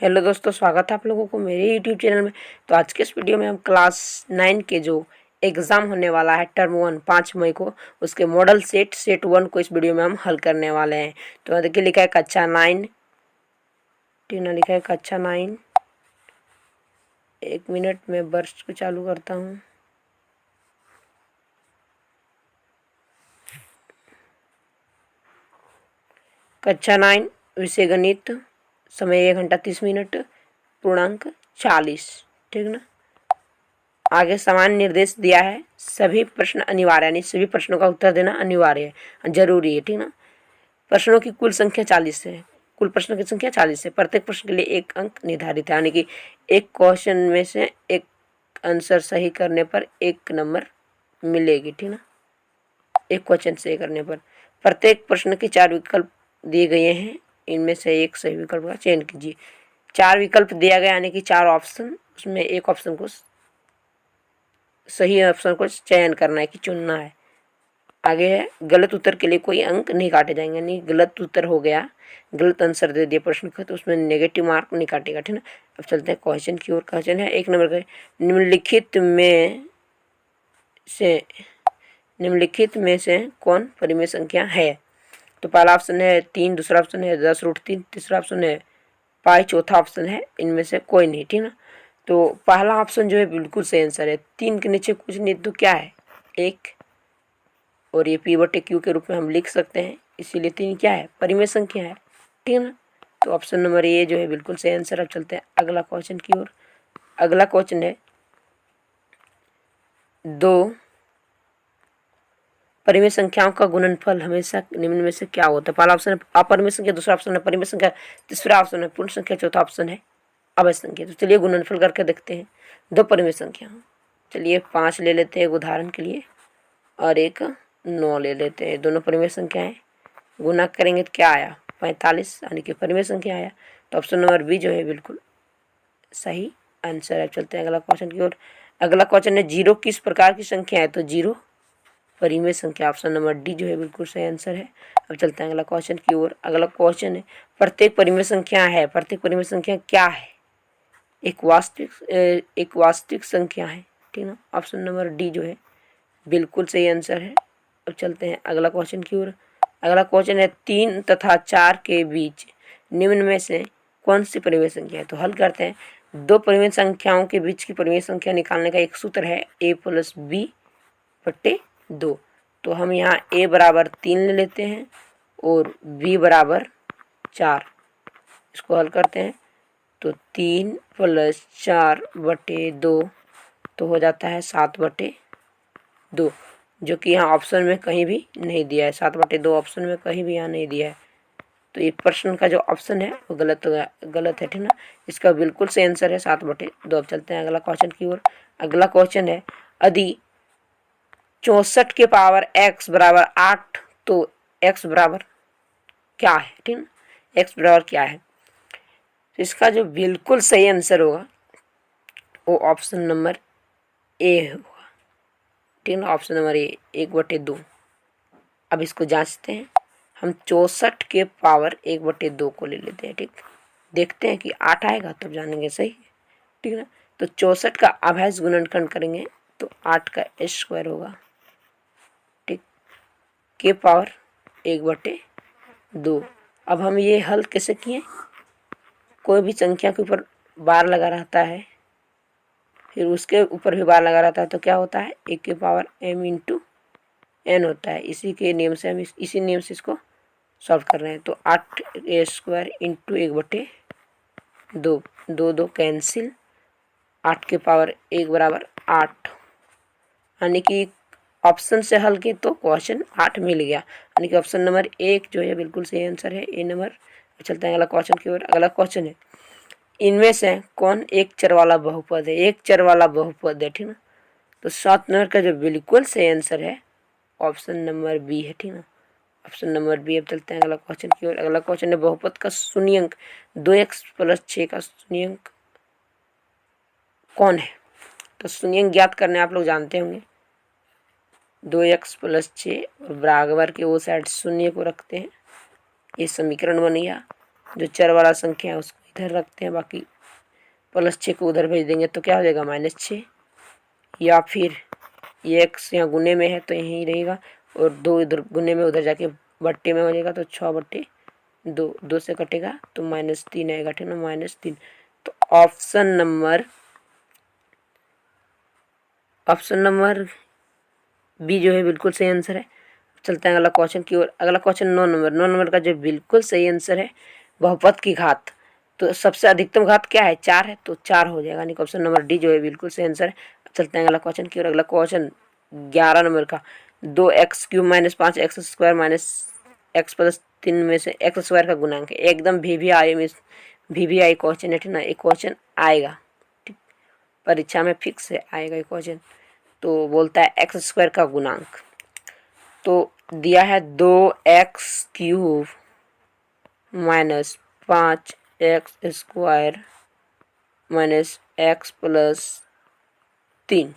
Hello दोस्तों, स्वागत है आप लोगों को मेरे यूट्यूब चैनल में। तो आज के इस वीडियो में हम क्लास 9 के जो एग्ज़ाम होने वाला है टर्म 1 5 मई को, उसके मॉडल सेट 1 को इस वीडियो में हम हल करने वाले हैं। तो देखिए लिखा है कक्षा 9, ठीक ना, लिखा है कक्षा 9। एक मिनट में वर्ष को चालू करता हूँ। कक्षा 9 विषय गणित, समय 1 घंटा 30 मिनट, पूर्णांक 40, ठीक ना। आगे समान निर्देश दिया है, सभी प्रश्न अनिवार्य, यानी सभी प्रश्नों का उत्तर देना अनिवार्य है, जरूरी है, ठीक ना। प्रश्नों की कुल संख्या 40 है, कुल प्रश्नों की संख्या 40 है। प्रत्येक प्रश्न के लिए 1 अंक निर्धारित है, यानी कि एक क्वेश्चन में से एक आंसर सही करने पर 1 नंबर मिलेगी, ठीक ना। एक क्वेश्चन सही करने पर प्रत्येक प्रश्न के 4 विकल्प दिए गए हैं, इनमें से एक सही विकल्प का चयन कीजिए। 4 विकल्प दिया गया, यानी कि 4 ऑप्शन, उसमें एक ऑप्शन को सही ऑप्शन को चयन करना है कि चुनना है। आगे है, गलत उत्तर के लिए कोई अंक नहीं काटे जाएंगे, यानी गलत उत्तर हो गया, गलत आंसर दे दिया प्रश्न का, तो उसमें नेगेटिव मार्क नहीं काटेगा, ठीक ना। अब चलते हैं क्वेश्चन की ओर। क्वेश्चन है 1 नंबर का, निम्नलिखित में से कौन परिमेय संख्या है। तो पहला ऑप्शन है 3, दूसरा ऑप्शन है 10√3, तीसरा ऑप्शन है पाई, चौथा ऑप्शन है इनमें से कोई नहीं, ठीक ना। तो पहला ऑप्शन जो है बिल्कुल सही आंसर है। 3 के नीचे कुछ नहीं तो क्या है, 1, और ये P/Q के रूप में हम लिख सकते हैं, इसीलिए 3 क्या है, परिमेय संख्या है, ठीक है ना। तो ऑप्शन नंबर ए जो है बिल्कुल सही आंसर। अब चलते हैं अगला क्वेश्चन की ओर। अगला क्वेश्चन है 2 परिमेय संख्याओं का गुणनफल हमेशा निम्न में से क्या होता है। पहला ऑप्शन है अपरिमेय संख्या, दूसरा ऑप्शन है परिमेय संख्या, तीसरा ऑप्शन है पूर्ण संख्या, चौथा ऑप्शन है अवयव संख्या। तो चलिए गुणनफल करके देखते हैं। 2 परिमेय संख्या, चलिए 5 ले लेते हैं एक उदाहरण के लिए, और एक 9 ले लेते हैं। दोनों परिमेय संख्या है, गुना करेंगे तो क्या आया, 45, यानी कि परिमेय संख्या आया। तो ऑप्शन नंबर बी जो है बिल्कुल सही आंसर है। चलते हैं अगला क्वेश्चन की ओर। अगला क्वेश्चन है 0 किस प्रकार की संख्या है। तो 0 परिमेय संख्या, ऑप्शन नंबर डी जो है बिल्कुल सही आंसर है। अब चलते हैं अगला क्वेश्चन की ओर। अगला क्वेश्चन है प्रत्येक परिमेय संख्या है, प्रत्येक परिमेय संख्या क्या है, एक वास्तविक संख्या है, ठीक ना। ऑप्शन नंबर डी जो है बिल्कुल सही आंसर है। अब चलते हैं अगला क्वेश्चन की ओर। अगला क्वेश्चन है 3 तथा 4 के बीच निम्न में से कौन सी परिमेय संख्या है। तो हल करते हैं। 2 परिमेय संख्याओं के बीच की परिमेय संख्या निकालने का एक सूत्र है a+b/2। तो हम यहाँ a बराबर 3 ले लेते हैं और b बराबर 4। इसको हल करते हैं तो 3 + 4/2 तो हो जाता है 7/2, जो कि यहाँ ऑप्शन में कहीं भी नहीं दिया है। 7/2 ऑप्शन में कहीं भी यहाँ नहीं दिया है, तो ये प्रश्न का जो ऑप्शन है वो गलत है, ठीक ना। इसका बिल्कुल सही आंसर है 7/2। अब चलते हैं अगला क्वेश्चन की ओर। अगला क्वेश्चन है यदि 64 के पावर x बराबर 8 तो x बराबर क्या है, ठीक ना। x बराबर क्या है, तो इसका जो बिल्कुल सही आंसर होगा वो ऑप्शन नंबर ए होगा, ठीक ना। Option number A 1/2। अब इसको जांचते हैं। हम 64 के पावर 1/2 को ले लेते हैं, ठीक। देखते हैं कि 8 आएगा तब जानेंगे सही, ठीक ना। तो 64 का अभाज्य गुणनखंड करेंगे तो 8 का स्क्वायर होगा, ठीक, के पावर 1/2। अब हम ये हल कैसे किए, कोई भी संख्या के ऊपर बार लगा रहता है, फिर उसके ऊपर भी बार लगा रहता है, तो क्या होता है 1 के पावर m × n होता है। इसी के नियम से हम इसी नियम से इसको सॉल्व कर रहे हैं। तो 8a² × 1/2, 2 कैंसिल, 8 के पावर 1 बराबर 8, यानी कि ऑप्शन से हल की तो क्वेश्चन 8 मिल गया, यानी कि ऑप्शन नंबर 1 जो है बिल्कुल सही आंसर है, ए नंबर। चलते हैं अगला क्वेश्चन की ओर। अगला क्वेश्चन है इनमें से कौन एक चर वाला बहुपद है। एक चर वाला बहुपद है, ठीक ना। तो 7 नंबर का जो बिल्कुल सही आंसर है ऑप्शन नंबर बी है, ठीक ना, ऑप्शन नंबर बी। अब चलते हैं अगला क्वेश्चन की ओर। अगला क्वेश्चन है बहुपद का शून्यंक 2x + 6 का शून्यंक कौन है। तो शून्यंक ज्ञात करने आप लोग जानते होंगे, 2x + 6 और बराबर के वो साइड शून्य को रखते हैं, ये समीकरण बन गया। जो चर वाला संख्या है उसको इधर रखते हैं, बाकी +6 को उधर भेज देंगे तो क्या हो जाएगा -6, या फिर ये x यहाँ गुने में है तो यहीं रहेगा और 2 इधर गुने में उधर जाके बट्टे में हो जाएगा तो 6/2, 2 से कटेगा तो -3 आएगा, ठीक ना, -3। तो ऑप्शन नंबर बी जो है बिल्कुल सही आंसर है। चलते हैं अगला क्वेश्चन की ओर। अगला क्वेश्चन 9 नंबर का जो बिल्कुल सही आंसर है बहुपद की घात, तो सबसे अधिकतम घात क्या है, 4 है, तो 4 हो जाएगा, यानी कि ऑप्शन नंबर डी जो है बिल्कुल सही आंसर है। चलते हैं अगला क्वेश्चन की ओर। अगला क्वेश्चन 11 नंबर का, 2x³ - 5x² - x+3 में से x² का गुणांक है। एकदम VVI क्वेश्चन है, ठीक ना, एक क्वेश्चन आएगा, ठीक, परीक्षा में फिक्स है आएगा ये क्वेश्चन। तो बोलता है x² का गुणांक, तो दिया है 2x³ - 5x² - x+3।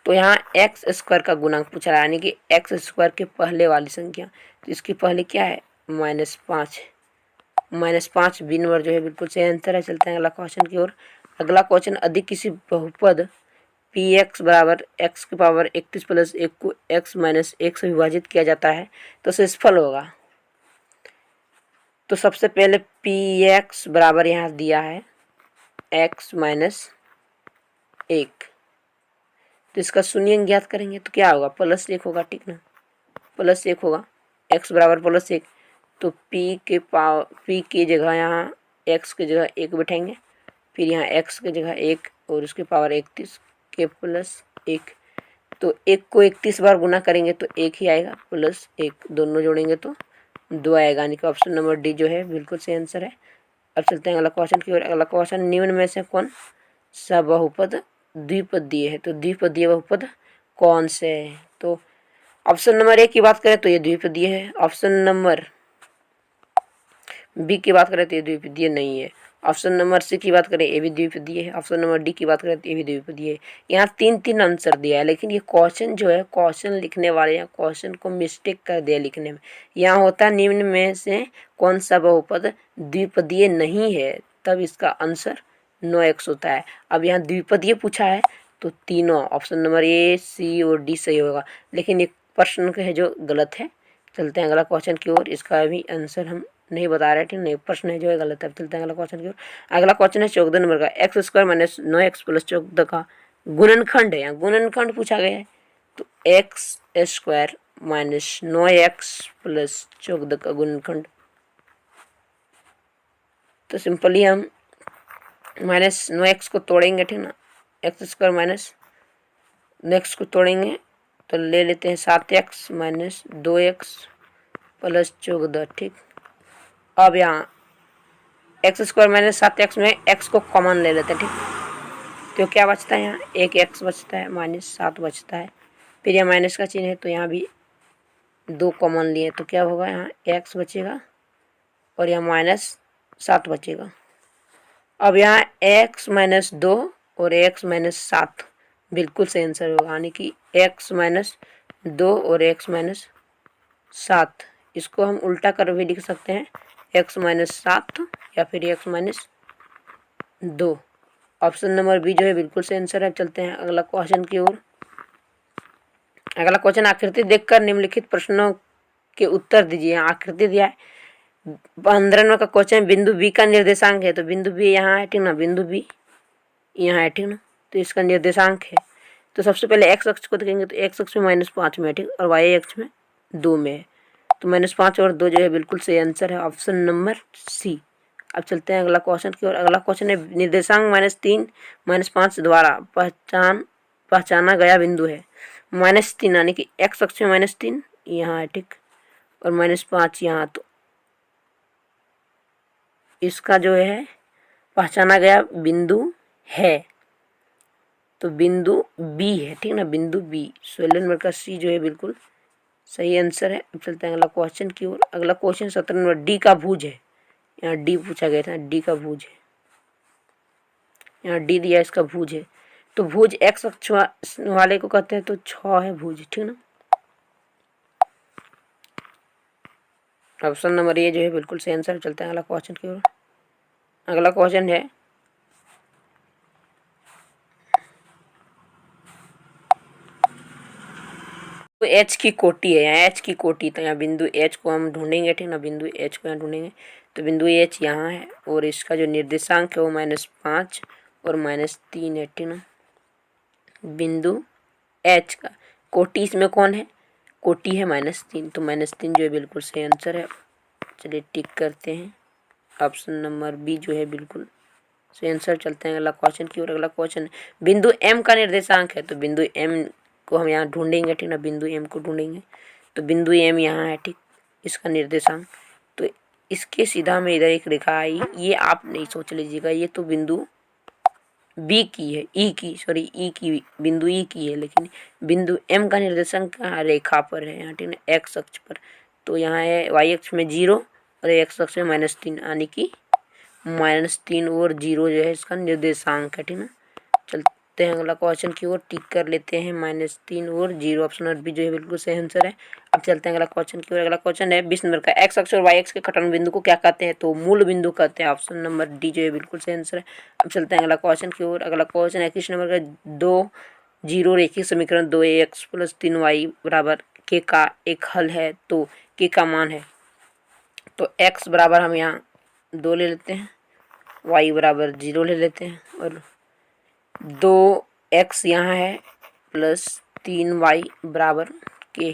तो यहाँ x² का गुणांक पूछा रहा है, यानी कि x² के पहले वाली संख्या, तो इसकी पहले क्या है -5, -5 बी नंबर जो है बिल्कुल सही आंसर है। चलते हैं अगला क्वेश्चन की ओर। अगला क्वेश्चन, अधिक किसी बहुपद px बराबर x⁻31 + 1 को x - 1 से विभाजित किया जाता है तो शेषफल होगा। तो सबसे पहले px बराबर यहाँ दिया है x - 1, तो इसका शून्य ज्ञात करेंगे तो क्या होगा, +1 होगा, ठीक ना, +1 होगा, x बराबर +1, तो p की जगह यहाँ x की जगह 1 बैठाएंगे, फिर यहाँ x की जगह 1 और उसके पावर 31 के +1, तो 1 को 31 बार गुना करेंगे तो 1 ही आएगा, +1 दोनों जोड़ेंगे तो 2 आएगा, यानी कि ऑप्शन नंबर डी जो है बिल्कुल सही आंसर है। अब चलते हैं अगला क्वेश्चन की ओर। अगला क्वेश्चन, निम्न में से कौन सा बहुपद द्विपदीय है, तो द्विपदीय बहुपद कौन से है, तो ऑप्शन नंबर ए की बात करें तो ये द्विपदीय है, ऑप्शन नंबर बी की बात करें तो ये द्विपदीय नहीं है, ऑप्शन नंबर सी की बात करें ये भी द्विपदीय है, ऑप्शन नंबर डी की बात करें तो ये भी द्विपदीय है। यहाँ 3 आंसर दिया है, लेकिन ये क्वेश्चन जो है, क्वेश्चन लिखने वाले या क्वेश्चन को मिस्टेक कर दिया लिखने में। यहाँ होता है निम्न में से कौन सा बहुपद द्विपदीय नहीं है, तब इसका आंसर 9x होता है। अब यहाँ द्विपदीय पूछा है तो तीनों ऑप्शन नंबर ए, सी और डी सही होगा, लेकिन एक प्रश्न है जो गलत है। चलते हैं अगला क्वेश्चन की ओर। इसका भी आंसर हम नहीं बता रहे, ठीक नहीं, प्रश्न है जो है गलत है। चलते हैं अगला क्वेश्चन की ओर। अगला क्वेश्चन है 14 नंबर का, x² - 9x + 14 का गुणनखंड है, यहाँ गुणनखंड पूछा गया है, तो x² - 9x + 14 का गुणनखंड, तो सिंपली हम -9x को तोड़ेंगे, ठीक ना, x² - 9x को तोड़ेंगे तो ले लेते हैं 7x - 2x + 14, ठीक। अब यहाँ x² - 7x में x को कॉमन ले लेते हैं, ठीक, तो क्या बचता है, यहाँ एक x बचता है, -7 बचता है, फिर यहाँ माइनस का चिन्ह है तो यहाँ भी 2 कॉमन लिए तो क्या होगा, यहाँ x बचेगा और यहाँ -7 बचेगा। अब यहाँ x - 2 और x - 7 बिल्कुल सही आंसर होगा, यानी कि x - 2 और x - 7, इसको हम उल्टा कर भी लिख सकते हैं, x - 7 या फिर x - 2। ऑप्शन नंबर बी जो है बिल्कुल सही आंसर है। चलते हैं अगला क्वेश्चन की ओर। अगला क्वेश्चन, आकृति देखकर निम्नलिखित प्रश्नों के उत्तर दीजिए। आकृति दिया है, 15 नंबर का क्वेश्चन, बिंदु बी का निर्देशांक है, तो बिंदु बी यहाँ है, ठीक ना, बिंदु बी यहाँ है, ठीक ना, तो इसका निर्देशांक है। तो सबसे पहले x अक्ष को देखेंगे तो x अक्ष में -5 में है, ठीक, और y अक्ष में 2 में है, तो -5 और 2 जो है बिल्कुल सही आंसर है, ऑप्शन नंबर सी। अब चलते हैं अगला क्वेश्चन की ओर। अगला क्वेश्चन है, निर्देशांक -3 -5 द्वारा पहचाना गया बिंदु है, -3 यानी कि x अक्ष में -3 यहाँ है, ठीक, और -5 यहाँ, तो इसका जो है पहचाना गया बिंदु है, तो बिंदु बी है, ठीक ना, बिंदु बी। 16 नंबर का सी जो है बिल्कुल सही आंसर है। अब चलते हैं अगला क्वेश्चन की ओर। अगला क्वेश्चन 17 नंबर, डी का भुज है, यहाँ डी पूछा गया था, डी का भुज है, यहाँ डी दिया, इसका भुज है, तो भुज x अक्ष वाले को कहते हैं, तो 6 है भुज, ठीक ना, ऑप्शन नंबर ए जो है बिल्कुल सही आंसर। चलते हैं अगला क्वेश्चन की ओर। अगला क्वेश्चन है तो एच की कोटि है, यहाँ एच की कोटि, तो यहाँ बिंदु एच को हम ढूंढेंगे, ठीक ना, बिंदु एच को यहाँ ढूंढेंगे। तो बिंदु एच यहाँ है और इसका जो निर्देशांक है वो -5 और -3 है, ठीक ना। बिंदु एच का कोटि इसमें कौन है, कोटि है -3, तो -3 जो है बिल्कुल सही आंसर है। चलिए टिक करते हैं, ऑप्शन नंबर बी जो है बिल्कुल सही आंसर। चलते हैं अगला क्वेश्चन की ओर। अगला क्वेश्चन बिंदु एम का निर्देशांक है, तो बिंदु एम को हम यहाँ ढूंढेंगे, ठीक ना, बिंदु एम को ढूंढेंगे। तो बिंदु एम यहाँ है, ठीक, इसका निर्देशांक, तो इसके सीधा में इधर एक रेखा आई, ये आप नहीं सोच लीजिएगा, ये तो बिंदु बी की है, ई की, सॉरी ई की, बिंदु ई की है, लेकिन बिंदु एम का निर्देशांक कहाँ रेखा पर है यहाँ, ठीक ना, एक्स अक्ष पर। तो यहाँ है वाई अक्ष में 0 और एक्स अक्ष में -3, यानी कि -3 और 0 जो है इसका निर्देशांक है, ठीक ना। चलते हैं अगला क्वेश्चन की ओर, टिक कर लेते हैं -3 और 0, ऑप्शन नंबर बी जो है बिल्कुल सही आंसर है। अब चलते हैं अगला क्वेश्चन की ओर। अगला क्वेश्चन है 20 नंबर का, एक्स अक्ष और वाई अक्ष के कटन बिंदु को क्या कहते हैं, तो मूल बिंदु कहते हैं, ऑप्शन नंबर डी जो है बिल्कुल सही आंसर है। अब चलते हैं अगला क्वेश्चन की ओर। अगला क्वेश्चन है 21 नंबर का, 2 जीरो रेखिक समीकरण 2ax + 3y बराबर के का एक हल है, तो के का मान है। तो x बराबर हम यहाँ 2 ले लेते हैं, y बराबर 0 ले लेते हैं, और 2x यहाँ है प्लस 3y बराबर के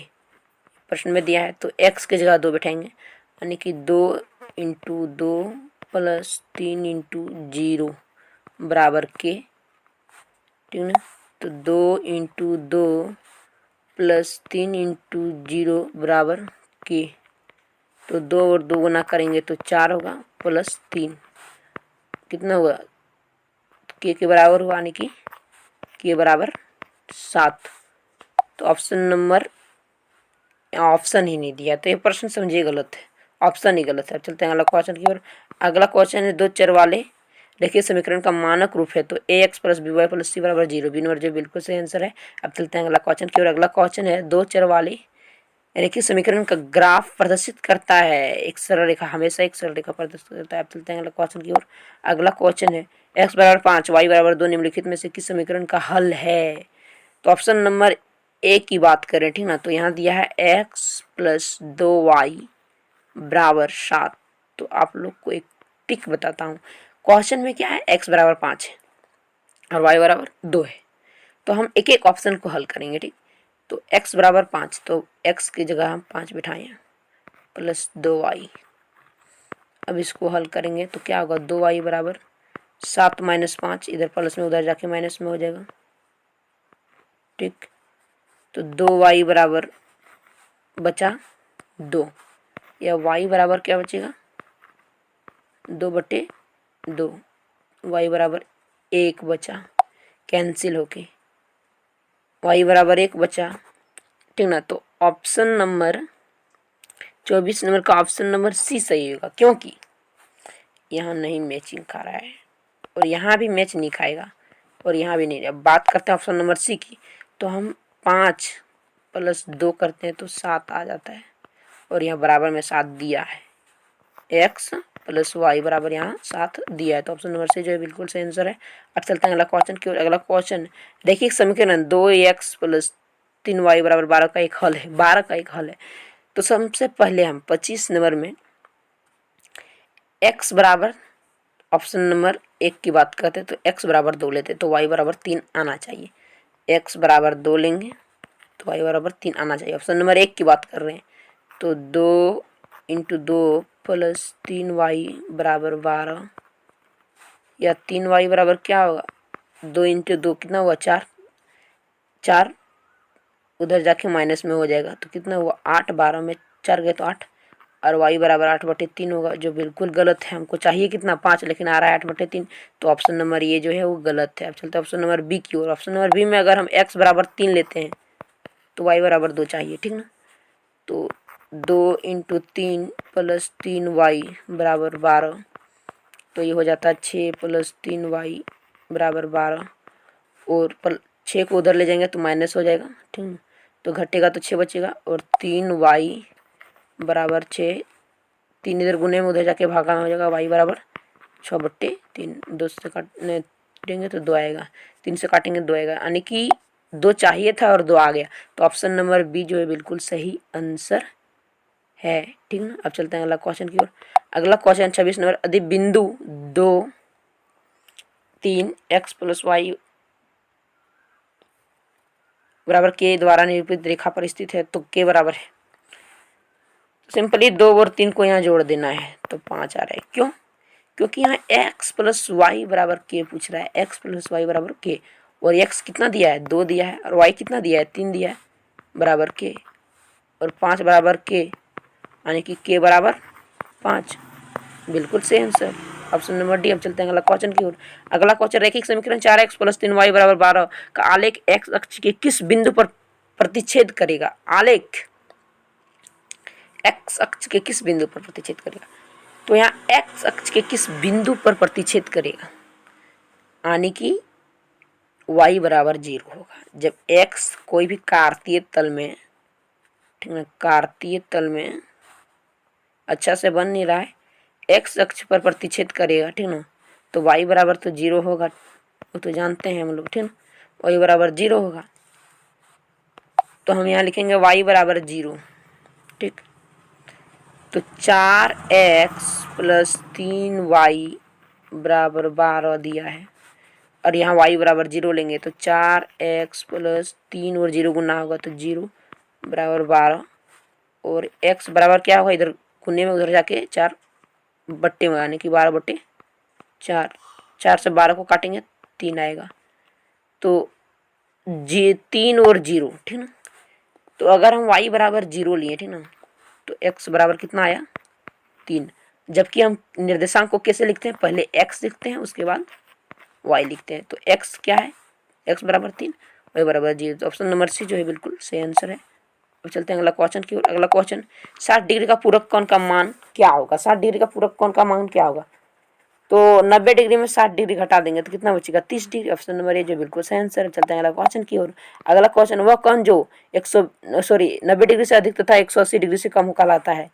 प्रश्न में दिया है, तो x की जगह 2 बैठाएंगे, यानी कि 2 × 2 + 3 × 0 बराबर के, ठीक ना। तो 2 × 2 + 3 × 0 बराबर के, तो 2 और 2 गुना करेंगे तो 4 होगा, प्लस 3 कितना हुआ, के बराबर हुआ, यानी कि के बराबर 7। तो ऑप्शन नंबर, ऑप्शन ही नहीं दिया, तो ये प्रश्न समझिए गलत है, ऑप्शन ही गलत है। चलते हैं अगला क्वेश्चन की ओर। अगला क्वेश्चन है 2 चर वाले रेखीय समीकरण का मानक रूप है, तो ax + by + c बराबर 0, बी नंबर जो बिल्कुल सही आंसर है। अब चलते हैं अगला क्वेश्चन की ओर। अगला क्वेश्चन है 2 चर वाले रेखीय समीकरण का ग्राफ प्रदर्शित करता है, एक सरल रेखा, हमेशा एक सरल रेखा प्रदर्शित करता है। अब चलते हैं अगला क्वेश्चन की ओर। अगला क्वेश्चन है x बराबर 5 y बराबर 2 निम्नलिखित में से किस समीकरण का हल है, तो ऑप्शन नंबर ए की बात करें, ठीक ना, तो यहाँ दिया है x + 2y बराबर 7। तो आप लोग को एक टिक बताता हूँ, क्वेश्चन में क्या है, x बराबर 5 है और y बराबर 2 है, तो हम एक एक ऑप्शन को हल करेंगे, ठीक। तो x बराबर 5, तो x की जगह हम 5 बिठाएं, प्लस 2y। अब इसको हल करेंगे तो क्या होगा, 2y बराबर 7 - 5, इधर प्लस में उधर जाके माइनस में हो जाएगा, ठीक। तो 2y बराबर बचा 2, या y बराबर क्या बचेगा, 2/2, y बराबर 1 बचा, कैंसिल होके y बराबर 1 बचा, ठीक ना। तो ऑप्शन नंबर 24 नंबर का ऑप्शन नंबर सी सही होगा, क्योंकि यहाँ नहीं मैचिंग खा रहा है और यहाँ भी मैच नहीं खाएगा और यहाँ भी नहीं। अब बात करते हैं ऑप्शन नंबर सी की, तो हम 5 + 2 करते हैं तो 7 आ जाता है, और यहाँ बराबर में 7 दिया है, x + y बराबर यहाँ 7 दिया है, तो ऑप्शन नंबर सी जो है बिल्कुल सही आंसर है। अब चलते हैं अगला क्वेश्चन की ओर। अगला क्वेश्चन देखिए, समीकरण 2x + 3y बराबर 12 का एक हल है, 12 का एक हल है। तो सबसे पहले हम 25 नंबर में x बराबर, ऑप्शन नंबर 1 की बात करते हैं, तो x बराबर 2 लेते, तो y बराबर 3 आना चाहिए, x बराबर 2 लेंगे तो y बराबर 3 आना चाहिए। ऑप्शन नंबर 1 की बात कर रहे हैं, तो 2 × 2 + 3y बराबर 12, या 3y बराबर क्या होगा, 2 × 2 कितना हुआ, 4, 4 उधर जाके माइनस में हो जाएगा, तो कितना हुआ 8, 12 में 4 गए तो 8, और y बराबर 8/3 होगा, जो बिल्कुल गलत है। हमको चाहिए कितना 5, लेकिन आ रहा है 8/3, तो ऑप्शन नंबर ये जो है वो गलत है। अब चलते हैं ऑप्शन नंबर बी की ओर। ऑप्शन नंबर बी में अगर हम x बराबर 3 लेते हैं तो y बराबर 2 चाहिए, ठीक ना। तो 2 × 3 + 3y बराबर 12, तो ये हो जाता है 6 + 3y बराबर 12, और 6 को उधर ले जाएंगे तो माइनस हो जाएगा, ठीक है, तो घटेगा तो 6 बचेगा, और 3y बराबर 6, 3 इधर गुने में उधर जाके भागा हो जाएगा, y बराबर 6/3, 2 से काटेंगे तो 2 आएगा, 3 से काटेंगे 2 आएगा, यानी कि 2 चाहिए था और 2 आ गया। तो ऑप्शन नंबर बी जो है बिल्कुल सही आंसर है। ठीक ना। अब चलते हैं अगला क्वेश्चन की ओर। अगला क्वेश्चन 26 नंबर, यदि बिंदु 2 3 x + y बराबर के द्वारा निरूपित रेखा पर स्थित है तो के बराबर है। सिंपली 2 और 3 को यहाँ जोड़ देना है तो 5 आ रहा है। क्यों? क्योंकि यहाँ x + y बराबर के पूछ रहा है, x + y बराबर के, और x कितना दिया है 2 दिया है, और y कितना दिया है 3 दिया है, बराबर के, और 5 बराबर के, यानी कि के बराबर 5। बिल्कुल सही आंसर ऑप्शन नंबर डी। अब चलते हैं अगला क्वेश्चन की ओर। अगला क्वेश्चन, रैखिक समीकरण 4x + 3y बराबर 12 का आलेख x अक्ष के किस बिंदु पर प्रतिच्छेद करेगा? आलेख x अक्ष के किस बिंदु पर प्रतिच्छेद करेगा? तो यहाँ x अक्ष के किस बिंदु पर प्रतिच्छेद करेगा, यानी कि y बराबर 0 होगा। जब x कोई भी कार्तीय तल में, ठीक है, कार्तीय तल में अच्छा से बन नहीं रहा है, x अक्ष पर प्रतिच्छेद करेगा, ठीक ना, तो y बराबर तो 0 होगा, वो तो जानते हैं हम लोग, ठीक ना, y बराबर 0 होगा। तो हम यहाँ लिखेंगे y बराबर 0, ठीक। तो 4x + 3y बराबर 12 दिया है, और यहाँ y बराबर 0 लेंगे तो 4x + 3 और 0 गुना होगा तो 0 बराबर 12, और x बराबर क्या होगा, इधर गुने में उधर जाके 4 बट्टे में, यानी कि 12/4, 4 से 12 को काटेंगे 3 आएगा, तो 3 और 0, ठीक ना। तो अगर हम y बराबर 0 लिए, ठीक ना, तो x बराबर कितना आया 3। जबकि हम निर्देशांक को कैसे लिखते हैं, पहले x लिखते हैं उसके बाद y लिखते हैं। तो x क्या है, x बराबर 3, y बराबर 0। तो ऑप्शन नंबर सी जो है बिल्कुल सही आंसर है। अब चलते हैं अगला क्वेश्चन की ओर। अगला क्वेश्चन, 60 डिग्री का पूरक कोण का मान क्या होगा? 60 डिग्री का पूरक कोण का मान क्या होगा? तो 90 डिग्री में 60 डिग्री घटा देंगे तो कितना बचेगा 30 डिग्री। ऑप्शन नंबर ए जो बिल्कुल सही आंसर है। चलते हैं अगला क्वेश्चन की ओर। अगला क्वेश्चन, वह कोण जो 90 डिग्री से अधिक तथा 180 डिग्री से कम कहलाता है।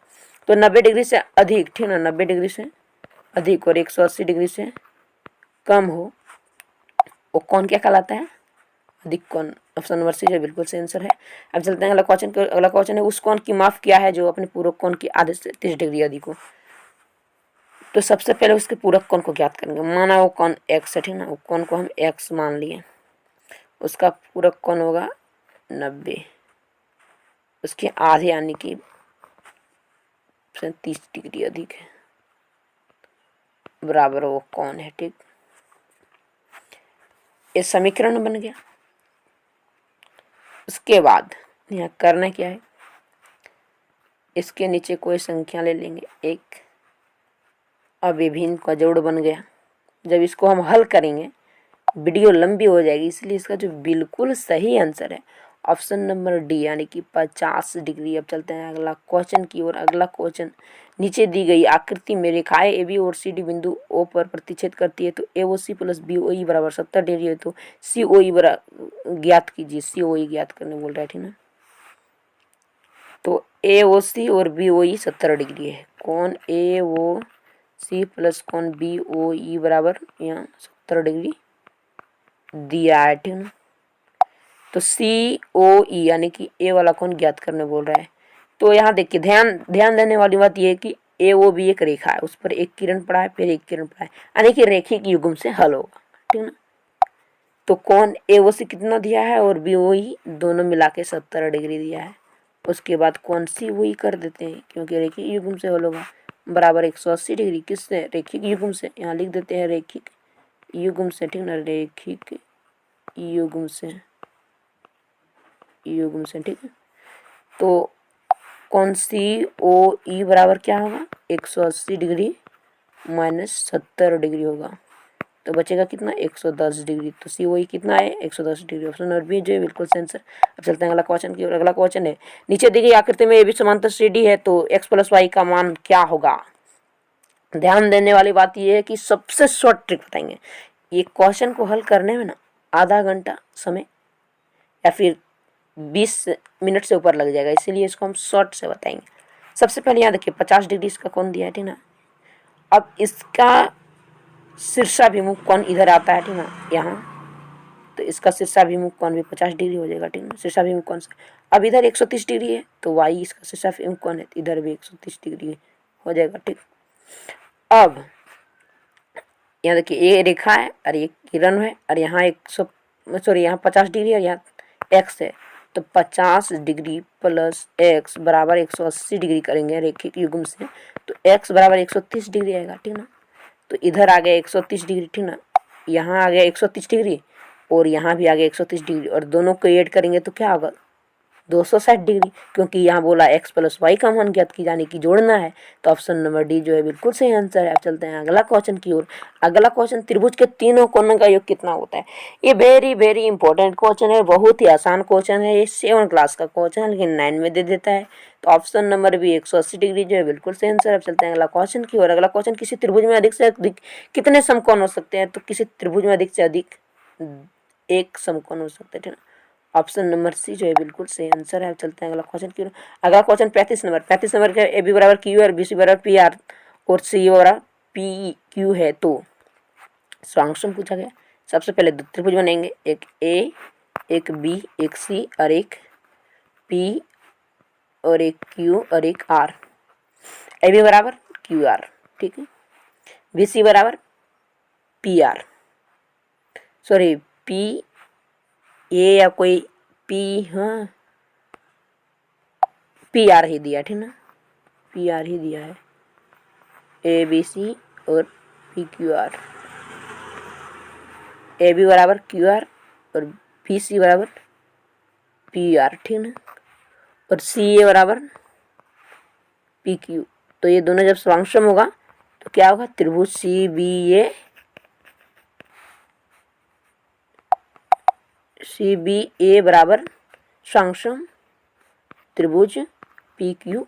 तो 90 डिग्री से अधिक, ठीक ना, 90 डिग्री से अधिक और 180 डिग्री से कम हो, वो कौन क्या कहलाता है? अधिक कोण। ऑप्शन नंबर सी जो बिल्कुल सही आंसर है। अब चलते हैं अगला क्वेश्चन की। अगला क्वेश्चन है, उस कोण की माप क्या है जो अपने पूरक कोण की आधे से 30 डिग्री अधिक हो। तो सबसे पहले उसके पूरक कोण को ज्ञात करेंगे। माना वो कोण x है, ठीक ना, वो कोण को हम x मान लिए, उसका पूरक कोण होगा 90, उसके आधे यानी कि 30 डिग्री अधिक है, बराबर वो कोण है, ठीक। ये समीकरण बन गया। उसके बाद यहाँ करना क्या है, इसके नीचे कोई संख्या ले लेंगे 1, अभिभिन्न का जोड़ बन गया। जब इसको हम हल करेंगे वीडियो लंबी हो जाएगी, इसलिए इसका जो बिल्कुल सही आंसर है ऑप्शन नंबर डी, यानी कि 50 डिग्री। अब चलते हैं अगला क्वेश्चन की ओर। अगला क्वेश्चन, नीचे दी गई आकृति में रेखाएं ए बी और सी डी बिंदु ओ पर प्रतिच्छेद करती है। तो ए ओ सी + बी ओ ई बराबर 70 डिग्री है। तो सी ओ ई ज्ञात कीजिए। सी ओ ई ज्ञात करने बोल रहा है, ठीक ना। तो ए ओ सी और बी ओ ई 70 डिग्री है। कौन ए ओ सी प्लस कौन बी ओ ई बराबर यहाँ 70 डिग्री दिया है, ठीक ना। तो सी ओ ई यानी कि ए वाला कौन ज्ञात करने बोल रहा है। तो यहाँ देखिए, ध्यान देने वाली बात यह है कि ए ओ बी एक रेखा है, उस पर एक किरण पड़ा है, फिर एक किरण पड़ा है, यानी कि रेखिक युग्म से हल होगा, ठीक ना। तो कौन ए ओ सी कितना दिया है और बी ओ ई दोनों मिला के 70 डिग्री दिया है। उसके बाद कौन सी वही कर देते हैं, क्योंकि रेखिक युग्म से हल होगा, बराबर 180 डिग्री किससे, रेखिक युग्म से। यहाँ लिख देते हैं रेखिक युग्म से, ठीक ना, रेखिक युग्म से, ठीक है। तो कौन सी ओ ई बराबर क्या होगा 180 डिग्री माइनस 70 डिग्री होगा, तो बचेगा कितना 110 डिग्री। तो सी ओ ई कितना है 110 डिग्री। ऑप्शन नंबर बी जो है बिल्कुल सही आंसर। अब चलते हैं अगला क्वेश्चन की ओर। अगला क्वेश्चन है, नीचे दी गई आकृति में ए बी समांतर सी डी है, तो x + y का मान क्या होगा। ध्यान देने वाली बात यह है कि सबसे शॉर्ट ट्रिक बताएंगे। ये क्वेश्चन को हल करने में ना आधा घंटा समय या फिर 20 मिनट से ऊपर लग जाएगा, इसीलिए इसको हम शॉर्ट से बताएंगे। सबसे पहले यहाँ देखिए 50 डिग्री इसका कौन दिया है, ठीक ना। अब इसका शीर्षाभिमुख कोण इधर आता है, ठीक ना, यहाँ, तो इसका शीर्षाभिमुख कोण भी 50 डिग्री हो जाएगा, ठीक ना, शीर्षाभिमुख कोण से। अब इधर 130 डिग्री है तो वाई इसका शीर्षाभिमुख कोण है, इधर भी 130 डिग्री हो जाएगा, ठीक। अब यहाँ देखिए ये रेखा है और ये किरण है और यहाँ 50 डिग्री और यहाँ एक्स है, तो 50 डिग्री प्लस एक्स बराबर 180 डिग्री करेंगे रेखिक युग्म से, तो एक्स बराबर 130 डिग्री आएगा, ठीक ना। तो इधर आ गया 130 डिग्री, ठीक ना, यहाँ आ गया 130 डिग्री और यहाँ भी आ गया 130 डिग्री, और दोनों को ऐड करेंगे तो क्या होगा 260 डिग्री, क्योंकि यहाँ बोला x प्लस वाई का मान ज्ञात की जाने की जोड़ना है, तो ऑप्शन नंबर डी जो है बिल्कुल सही आंसर है। अब चलते हैं अगला क्वेश्चन की ओर। अगला क्वेश्चन, त्रिभुज के तीनों कोणों का योग कितना होता है। ये वेरी वेरी इंपॉर्टेंट क्वेश्चन है, बहुत ही आसान क्वेश्चन है, ये 7 क्लास का क्वेश्चन है लेकिन 9 में दे देता है, तो ऑप्शन नंबर बी 180 डिग्री जो है बिल्कुल सही आंसर। अब चलते हैं अगला क्वेश्चन की ओर। अगला क्वेश्चन, किसी त्रिभुज में अधिक से अधिक कितने समकोण हो सकते हैं, तो किसी त्रिभुज में अधिक से अधिक एक समकोण हो सकते हैं, ठीक है। ऑप्शन नंबर सी जो है बिल्कुल सही आंसर है। चलते हैं अगला क्वेश्चन की ओर। अगला क्वेश्चन 35 नंबर के ए बी बराबर क्यू आर, बी सी बराबर पी आर और सी बराबर पी क्यू है, तो स्वांगसम पूछा गया। सबसे पहले दो त्रिभुज बनेंगे, एक ए, एक बी, एक सी और एक पी और एक क्यू और एक आर। ए बी बराबर क्यू आर, ठीक है, बी सी बराबर P are, sorry P A या कोई पी, हाँ पी आर ही दिया, ठीक ना, पी आर ही दिया है, ए बी सी और P Q R. A B बराबर क्यू आर और बी सी बराबर पी आर, ठीक ना, और सी ए बराबर पी क्यू। तो ये दोनों जब स्वांगसम होगा तो क्या होगा, त्रिभुज सी बी ए बराबर स्वांगसम त्रिभुज पी क्यू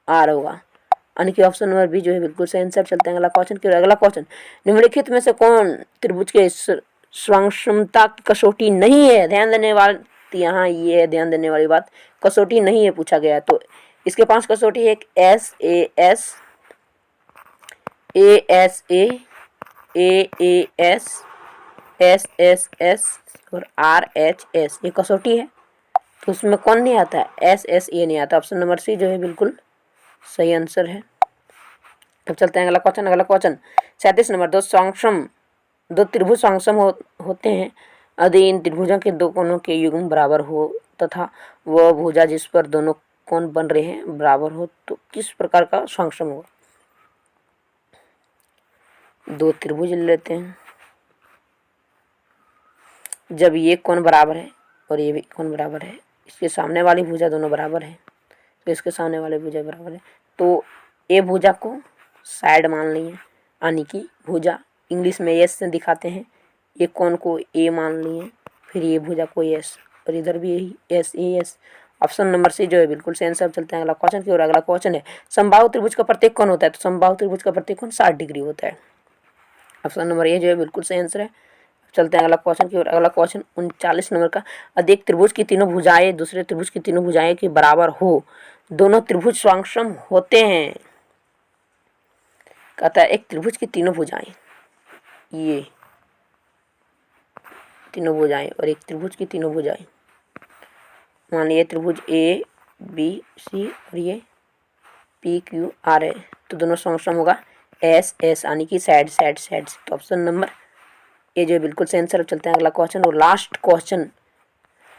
आर होगा, यानी कि ऑप्शन नंबर बी जो है बिल्कुल सही आंसर। चलते हैं अगला क्वेश्चन की ओर। अगला क्वेश्चन, निम्नलिखित में से कौन त्रिभुज के स्वांगसमता की कसौटी नहीं है। ध्यान देने वाली यहाँ ये है, ध्यान देने वाली बात, कसौटी नहीं है पूछा गया, तो इसके 5 कसौटी है, एक S A S A S S और आर एच एस, ये कसौटी है, तो उसमें कौन नहीं आता है, एस एस ए नहीं आता। ऑप्शन नंबर सी जो है बिल्कुल सही आंसर है। अब चलते हैं अगला क्वेश्चन। अगला क्वेश्चन 37 नंबर, दो त्रिभुज स्वांगसम होते हैं यदि इन त्रिभुजों के दो कोणों के युग्म बराबर हो तथा वह भुजा जिस पर दोनों कोण बन रहे हैं बराबर हो, तो किस प्रकार का स्वांगसम होगा। दो त्रिभुज लेते हैं, जब ये कोण बराबर है और ये भी कोण बराबर है, इसके सामने वाली भुजा दोनों बराबर है, तो इसके सामने वाली भुजा बराबर है, तो ए भुजा को साइड मान लिए, यानी कि भुजा इंग्लिश में एस से दिखाते हैं, ये कोण को ए मान लिए, फिर ये भुजा को एस और इधर भी यही S A S. Option number C जो है बिल्कुल सही आंसर। चलते हैं अगला क्वेश्चन की ओर। अगला क्वेश्चन है, समबाहु त्रिभुज का प्रत्येक कोण होता है, तो समबाहु त्रिभुज का प्रत्येक कोण 60 डिग्री होता है। ऑप्शन नंबर ए जो है बिल्कुल सही आंसर है। चलते हैं अगला क्वेश्चन की ओर। अगला क्वेश्चन 39 नंबर का, यदि एक त्रिभुज की तीनों भुजाएं दूसरे त्रिभुज की तीनों भुजाएं के बराबर हो, दोनों त्रिभुज स्वांगसम होते हैं। कहता है एक त्रिभुज की तीनों भुजाएं, ये तीनों भुजाएं और एक त्रिभुज की तीनों भुजाएं, मान लीजिए त्रिभुज ए बी सी और ये पी क्यू आर है, तो दोनों स्वांगसम होगा एस एस, यानी कि साइड साइड साइड। तो ऑप्शन नंबर ये जो बिल्कुल सही आंसर। चलते हैं अगला क्वेश्चन और लास्ट क्वेश्चन,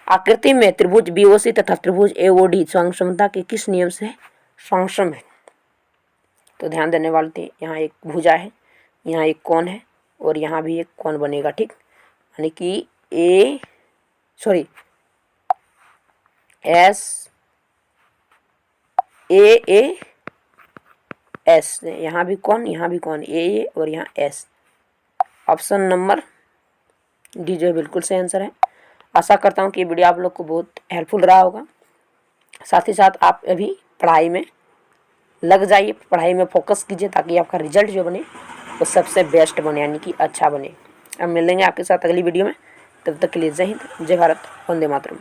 आकृति में त्रिभुज बीओसी तथा त्रिभुज एओडी स्वांगसमता के किस नियम से स्वांगसम है। तो ध्यान देने वाले थे, यहाँ एक भुजा है, यहाँ एक कोण है और यहाँ भी एक कोण बनेगा, ठीक, यानी कि एस ए एस, यहाँ भी कोण ए और यहाँ एस। ऑप्शन नंबर डी जो है बिल्कुल सही आंसर है। आशा करता हूँ कि ये वीडियो आप लोग को बहुत हेल्पफुल रहा होगा। साथ ही साथ आप अभी पढ़ाई में लग जाइए, पढ़ाई में फोकस कीजिए, ताकि आपका रिजल्ट जो बने वो सबसे बेस्ट बने, यानी कि अच्छा बने। अब मिलेंगे आपके साथ अगली वीडियो में, तब तक के लिए जय हिंद, जय भारत, वंदे मातरम।